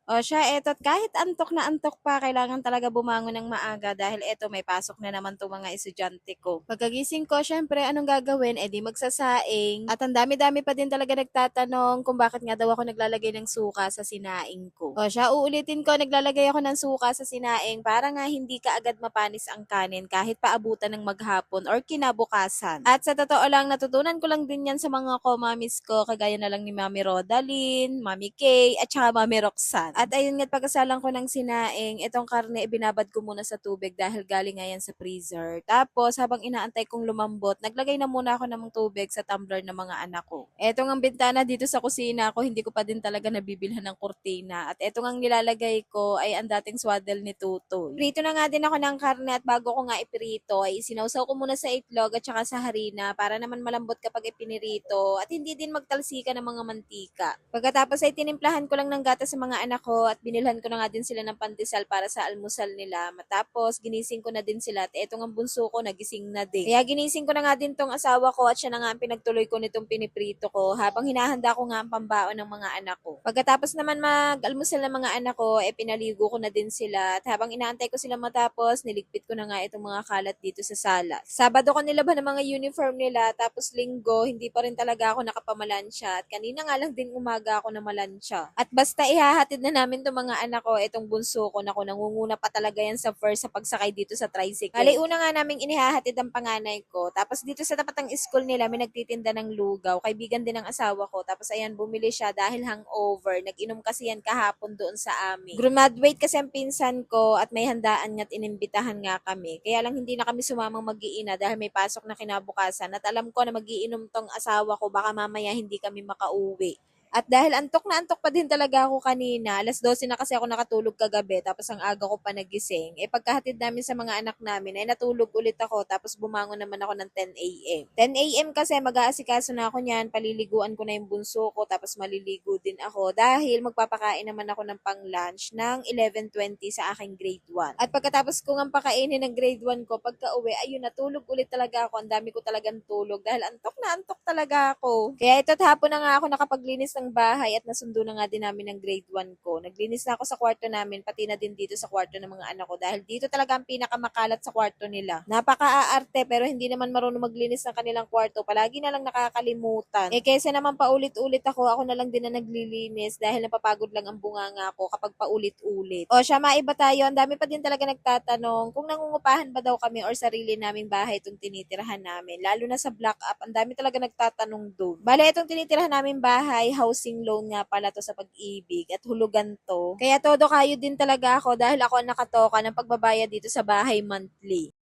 O siya, eto't kahit antok na antok pa, kailangan talaga bumangon ng maaga dahil eto may pasok na naman 'tong mga estudyante ko. Pagkagising ko, syempre anong gagawin? Eh di magsasaing. At ang dami-dami pa din talaga nagtatanong kung bakit nga daw ako naglalagay ng suka sa sinaing ko. O siya, uulitin ko, naglalagay ako ng suka sa sinaing para nga hindi ka agad mapanis ang kanin kahit paabutan ng maghapon or kinabukasan. At sa totoo lang, natutunan ko lang din yan sa mga ko-mamis ko, kagaya na lang ni Mami Rodalyn, Mami Kay, at saka Mami Roxanne. At ayun nga't pagkasalang ko ng sinaing, itong karne ibinabad ko muna sa tubig dahil galing nga yan sa freezer. Tapos habang inaantay kong lumambot, naglagay na muna ako ng tubig sa tumbler ng mga anak ko. Eto ang bintana dito sa kusina ko, hindi ko pa din talaga nabibilhan ng kurtina. At eto ang nilalagay ko ay ang dating swaddle ni Tutoy. Prito na nga din ako ng karne at bago ko nga iprito, ay sinawsaw ko muna sa itlog at saka sa harina para naman malambot kapag ipinirito at hindi din magtalsika ng mga mantika. Pagkatapos ay tinimplahan ko lang ng gatas sa mga anak ko at binilhan ko na nga din sila ng pandesal para sa almusal nila. Matapos ginising ko na din sila at etong ang bunso ko nagising na din. Kaya ginising ko na nga din tong asawa ko at siya na nga ang pinagtuloy ko nitong piniprito ko habang hinahanda ko nga ang pambaon ng mga anak ko. Pagkatapos naman mag-almusal ng mga anak ko, pinaligo ko na din sila at habang inaantay ko sila matapos, niligpit ko na nga itong mga kalat dito sa sala. Sabado ko nilaban ng mga uniform nila tapos linggo, hindi pa rin talaga ako nakapamalansya at kanina nga lang din umaga ako na malansya. At basta ihahatid na namin itong mga anak ko, itong bunso ko, naku, nangunguna pa talaga yan sa first sa pagsakay dito sa tricycle. Bali, una nga naming inihahatid ang panganay ko. Tapos dito sa tapat ng school nila, may nagtitinda ng lugaw. Kaibigan din ng asawa ko. Tapos ayan, bumili siya dahil hangover. Nag-inom kasi yan kahapon doon sa amin. Graduate kasi ang pinsan ko at may handaan niya at inimbitahan nga kami. Kaya lang hindi na kami sumamang mag-iina dahil may pasok na kinabukasan. At alam ko na magiinom tong asawa ko, baka mamaya hindi kami makauwi. At dahil antok pa din talaga ako kanina, 12:00 na kasi ako nakatulog kagabi, tapos ang aga ko pa nagising. Pagkahatid namin sa mga anak namin, natulog ulit ako, tapos bumangon naman ako ng 10 a.m. 10 a.m. kasi mag-aasikaso na ako niyan, paliliguan ko na yung bunso ko, tapos maliligo din ako dahil magpapakain naman ako ng pang-lunch ng 11:20 sa aking grade 1. At pagkatapos ko nga pakainin ng grade 1 ko, pagka-uwi, ayun, natulog ulit talaga ako. Ang dami ko talagang tulog dahil antok na antok talaga ako. Kaya ito't hapon na nga ako nakapaglinis ng bahay at nasundo na nga din namin ng grade 1 ko. Naglinis na ako sa kwarto namin, pati na din dito sa kwarto ng mga anak ko dahil dito talaga ang pinakamakalat sa kwarto nila. Napaka-aarte pero hindi naman marunong maglinis ng kanilang kwarto. Palagi na lang nakakalimutan. Kaysa naman paulit-ulit ako na lang din na naglilinis dahil napapagod lang ang bunganga ko kapag paulit-ulit. O siya, maiba tayo. Ang dami pa din talaga nagtatanong kung nangungupahan ba daw kami or sarili naming bahay itong tinitirahan namin. Lalo na sa block up, ang dami talaga nagtatanong doon. Bale, itong tinitirahan namin bahay, housing loan nga pala to sa Pag-ibig at hulugan to. Kaya todo kayo din talaga ako dahil ako ang nakatoka ng pagbabayad dito sa bahay monthly.